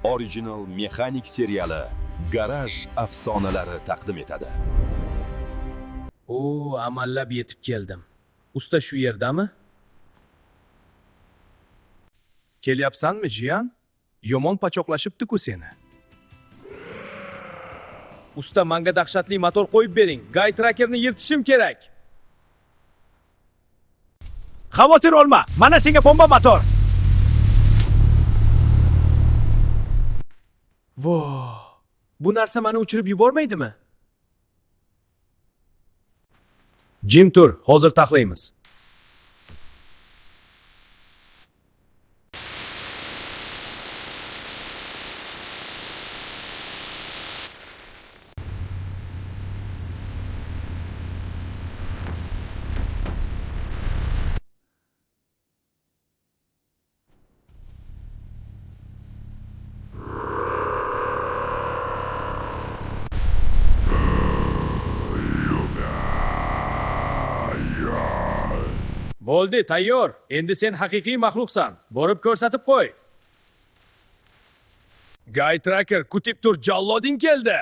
Original mexanik seriali Garaj afsonalari taqdim etadi. Amallab yetib keldim. Usta shu yerdami? Kelyapsanmi, jiyan? Yomon pachoqlashibdi-ku seni. Usta, menga dahshatli motor qo'yib bering. Guy Tracker'ni yirtishim kerak. Xavotir olma. Mana senga bomba motor. Bu narsa meni uchirib yubormaydimi? Jim tur, hozir taxlaymiz. Bo'ldi, tayyor. Endi sen haqiqiy maxluqsan. Borib ko'rsatib qo'y. Guy Tracker, kutib tur, jalloding keldi.